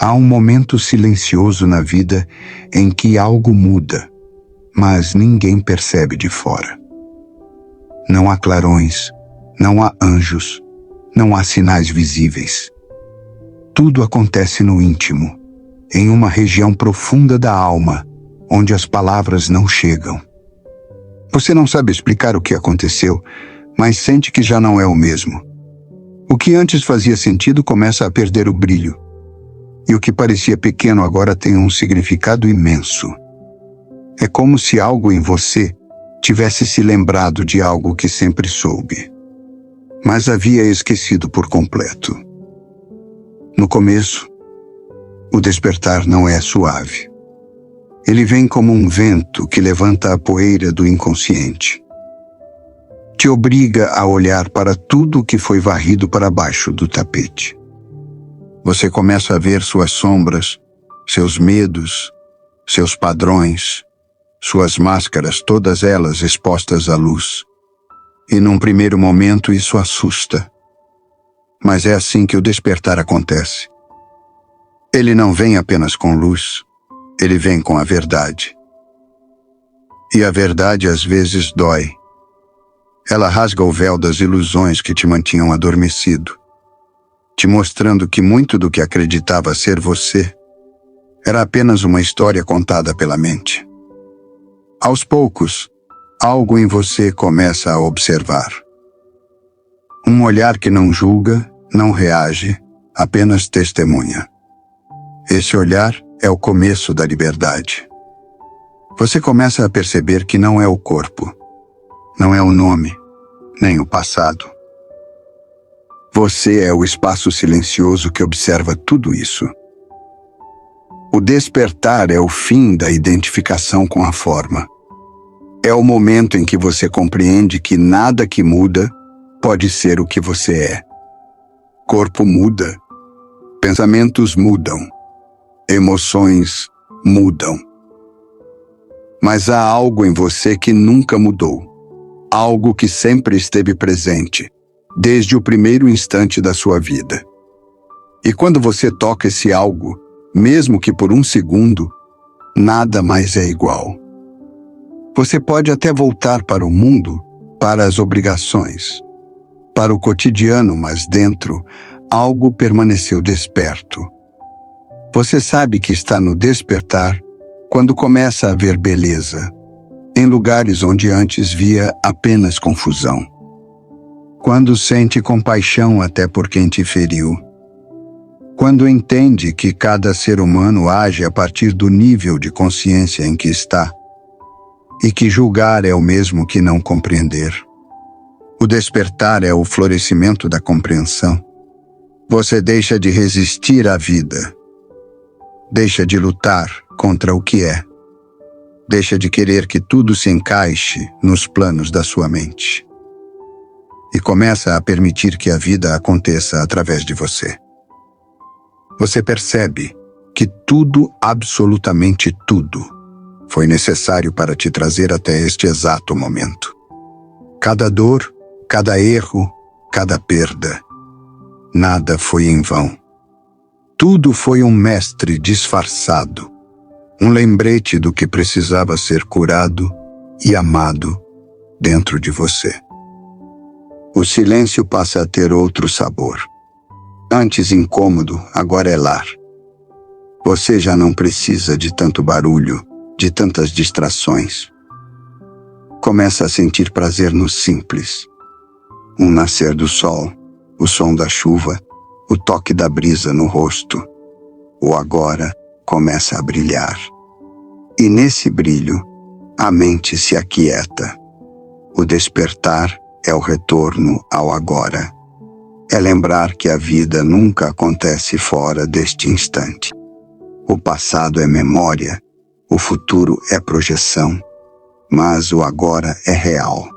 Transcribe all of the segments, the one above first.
Há um momento silencioso na vida em que algo muda, mas ninguém percebe de fora. Não há clarões, não há anjos, não há sinais visíveis. Tudo acontece no íntimo, em uma região profunda da alma, onde as palavras não chegam. Você não sabe explicar o que aconteceu, mas sente que já não é o mesmo. O que antes fazia sentido começa a perder o brilho. E o que parecia pequeno agora tem um significado imenso. É como se algo em você tivesse se lembrado de algo que sempre soube, mas havia esquecido por completo. No começo, o despertar não é suave. Ele vem como um vento que levanta a poeira do inconsciente. Te obriga a olhar para tudo o que foi varrido para baixo do tapete. Você começa a ver suas sombras, seus medos, seus padrões, suas máscaras, todas elas expostas à luz. E num primeiro momento isso assusta. Mas é assim que o despertar acontece. Ele não vem apenas com luz, ele vem com a verdade. E a verdade às vezes dói. Ela rasga o véu das ilusões que te mantinham adormecido, te mostrando que muito do que acreditava ser você era apenas uma história contada pela mente. Aos poucos, algo em você começa a observar. Um olhar que não julga, não reage, apenas testemunha. Esse olhar é o começo da liberdade. Você começa a perceber que não é o corpo, não é o nome, nem o passado. Você é o espaço silencioso que observa tudo isso. O despertar é o fim da identificação com a forma. É o momento em que você compreende que nada que muda pode ser o que você é. Corpo muda, pensamentos mudam, emoções mudam. Mas há algo em você que nunca mudou, algo que sempre esteve presente, desde o primeiro instante da sua vida. E quando você toca esse algo, mesmo que por um segundo, nada mais é igual. Você pode até voltar para o mundo, para as obrigações, para o cotidiano, mas dentro, algo permaneceu desperto. Você sabe que está no despertar quando começa a ver beleza, em lugares onde antes via apenas confusão. Quando sente compaixão até por quem te feriu. Quando entende que cada ser humano age a partir do nível de consciência em que está, e que julgar é o mesmo que não compreender. O despertar é o florescimento da compreensão. Você deixa de resistir à vida. Deixa de lutar contra o que é. Deixa de querer que tudo se encaixe nos planos da sua mente. E começa a permitir que a vida aconteça através de você. Você percebe que tudo, absolutamente tudo, foi necessário para te trazer até este exato momento. Cada dor, cada erro, cada perda, nada foi em vão. Tudo foi um mestre disfarçado, um lembrete do que precisava ser curado e amado dentro de você. O silêncio passa a ter outro sabor. Antes incômodo, agora é lar. Você já não precisa de tanto barulho, de tantas distrações. Começa a sentir prazer no simples. Um nascer do sol, o som da chuva, o toque da brisa no rosto. O agora começa a brilhar. E nesse brilho, a mente se aquieta. O despertar é o retorno ao agora. É lembrar que a vida nunca acontece fora deste instante. O passado é memória, o futuro é projeção, mas o agora é real.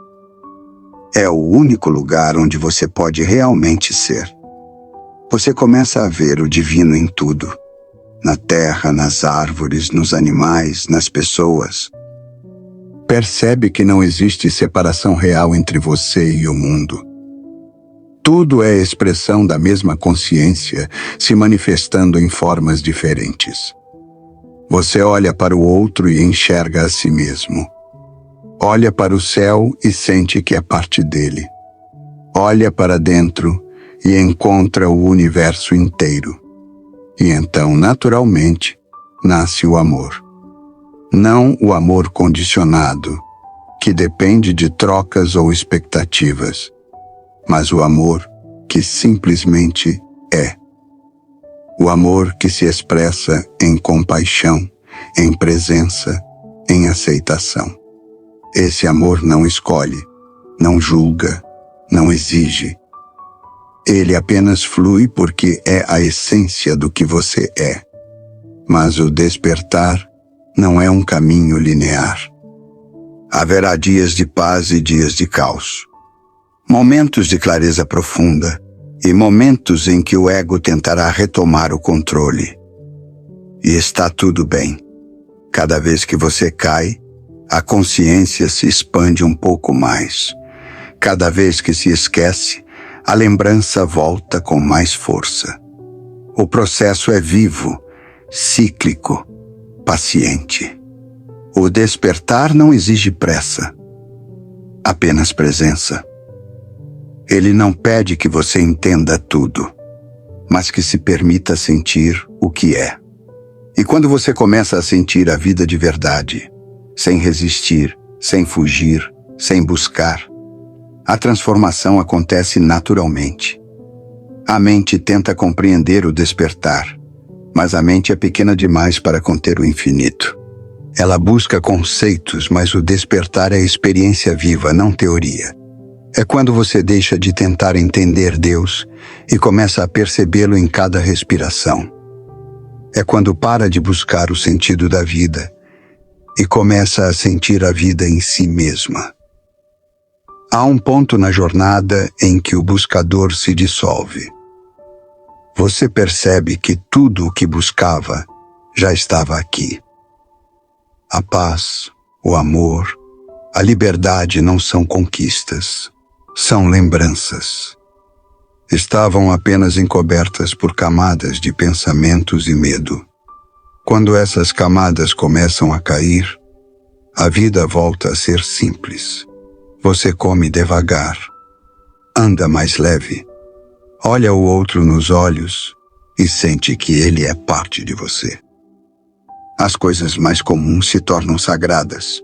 É o único lugar onde você pode realmente ser. Você começa a ver o divino em tudo. Na terra, nas árvores, nos animais, nas pessoas. Percebe que não existe separação real entre você e o mundo. Tudo é expressão da mesma consciência, se manifestando em formas diferentes. Você olha para o outro e enxerga a si mesmo. Olha para o céu e sente que é parte dele. Olha para dentro e encontra o universo inteiro. E então, naturalmente, nasce o amor. Não o amor condicionado, que depende de trocas ou expectativas, mas o amor que simplesmente é. O amor que se expressa em compaixão, em presença, em aceitação. Esse amor não escolhe, não julga, não exige. Ele apenas flui porque é a essência do que você é. Mas o despertar não é um caminho linear. Haverá dias de paz e dias de caos. Momentos de clareza profunda e momentos em que o ego tentará retomar o controle. E está tudo bem. Cada vez que você cai, a consciência se expande um pouco mais. Cada vez que se esquece, a lembrança volta com mais força. O processo é vivo, cíclico, paciente. O despertar não exige pressa, apenas presença. Ele não pede que você entenda tudo, mas que se permita sentir o que é. E quando você começa a sentir a vida de verdade, sem resistir, sem fugir, sem buscar, a transformação acontece naturalmente. A mente tenta compreender o despertar, mas a mente é pequena demais para conter o infinito. Ela busca conceitos, mas o despertar é experiência viva, não teoria. É quando você deixa de tentar entender Deus e começa a percebê-lo em cada respiração. É quando para de buscar o sentido da vida e começa a sentir a vida em si mesma. Há um ponto na jornada em que o buscador se dissolve. Você percebe que tudo o que buscava já estava aqui. A paz, o amor, a liberdade não são conquistas, são lembranças. Estavam apenas encobertas por camadas de pensamentos e medo. Quando essas camadas começam a cair, a vida volta a ser simples. Você come devagar, anda mais leve, olha o outro nos olhos e sente que ele é parte de você. As coisas mais comuns se tornam sagradas.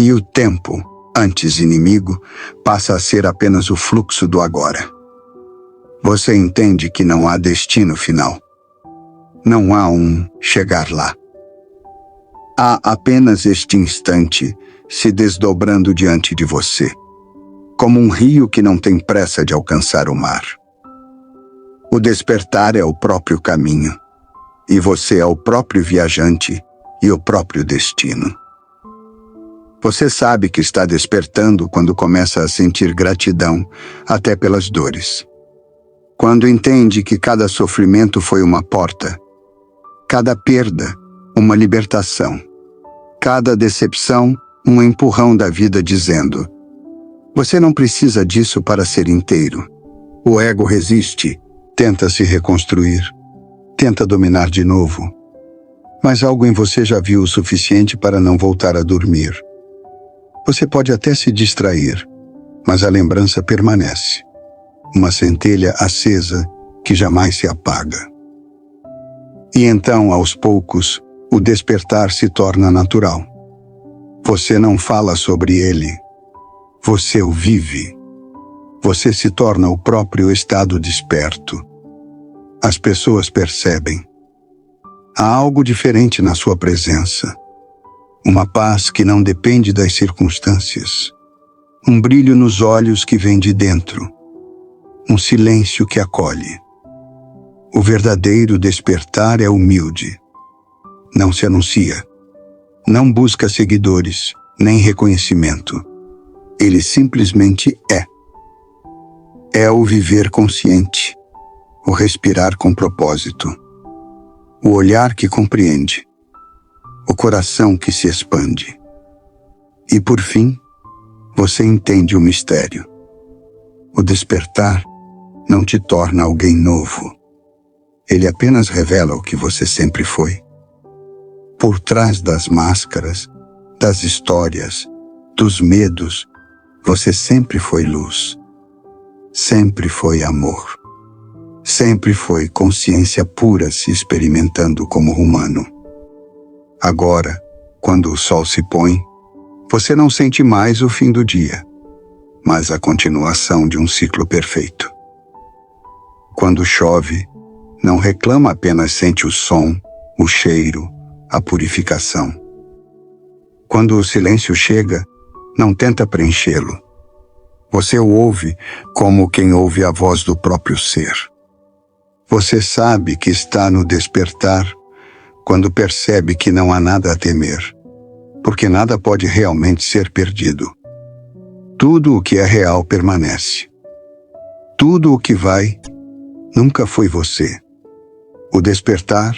E o tempo, antes inimigo, passa a ser apenas o fluxo do agora. Você entende que não há destino final. Não há um chegar lá. Há apenas este instante se desdobrando diante de você, como um rio que não tem pressa de alcançar o mar. O despertar é o próprio caminho, e você é o próprio viajante e o próprio destino. Você sabe que está despertando quando começa a sentir gratidão, até pelas dores. Quando entende que cada sofrimento foi uma porta, cada perda, uma libertação, cada decepção, um empurrão da vida dizendo: você não precisa disso para ser inteiro. O ego resiste, tenta se reconstruir, tenta dominar de novo. Mas algo em você já viu o suficiente para não voltar a dormir. Você pode até se distrair, mas a lembrança permanece. Uma centelha acesa que jamais se apaga. E então, aos poucos, o despertar se torna natural. Você não fala sobre ele. Você o vive. Você se torna o próprio estado desperto. As pessoas percebem. Há algo diferente na sua presença. Uma paz que não depende das circunstâncias. Um brilho nos olhos que vem de dentro. Um silêncio que acolhe. O verdadeiro despertar é humilde. Não se anuncia. Não busca seguidores, nem reconhecimento. Ele simplesmente é. É o viver consciente. O respirar com propósito. O olhar que compreende. O coração que se expande. E por fim, você entende o mistério. O despertar não te torna alguém novo. Ele apenas revela o que você sempre foi. Por trás das máscaras, das histórias, dos medos, você sempre foi luz. Sempre foi amor. Sempre foi consciência pura se experimentando como humano. Agora, quando o sol se põe, você não sente mais o fim do dia, mas a continuação de um ciclo perfeito. Quando chove, não reclama, apenas sente o som, o cheiro, a purificação. Quando o silêncio chega, não tenta preenchê-lo. Você o ouve como quem ouve a voz do próprio ser. Você sabe que está no despertar quando percebe que não há nada a temer, porque nada pode realmente ser perdido. Tudo o que é real permanece. Tudo o que vai nunca foi você. O despertar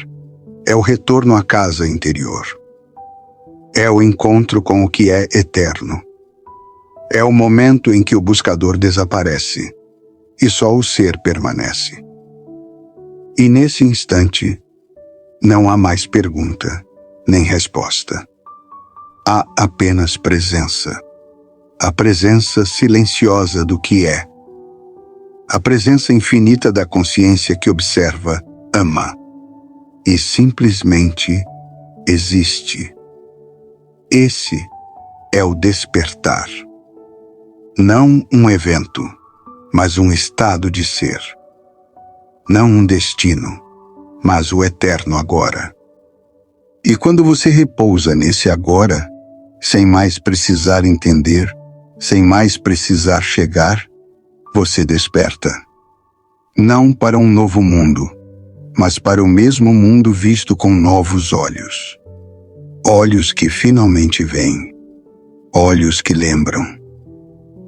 é o retorno à casa interior. É o encontro com o que é eterno. É o momento em que o buscador desaparece e só o ser permanece. E nesse instante, não há mais pergunta, nem resposta. Há apenas presença. A presença silenciosa do que é. A presença infinita da consciência que observa, ama e simplesmente existe. Esse é o despertar. Não um evento, mas um estado de ser. Não um destino, mas o eterno agora. E quando você repousa nesse agora, sem mais precisar entender, sem mais precisar chegar, você desperta. Não para um novo mundo, mas para o mesmo mundo visto com novos olhos. Olhos que finalmente veem. Olhos que lembram.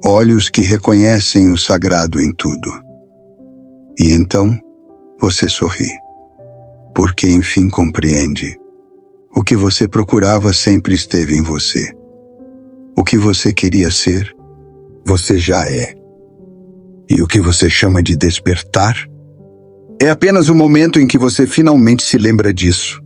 Olhos que reconhecem o sagrado em tudo. E então, você sorri, porque enfim compreende. O que você procurava sempre esteve em você. O que você queria ser, você já é. E o que você chama de despertar, é apenas o momento em que você finalmente se lembra disso.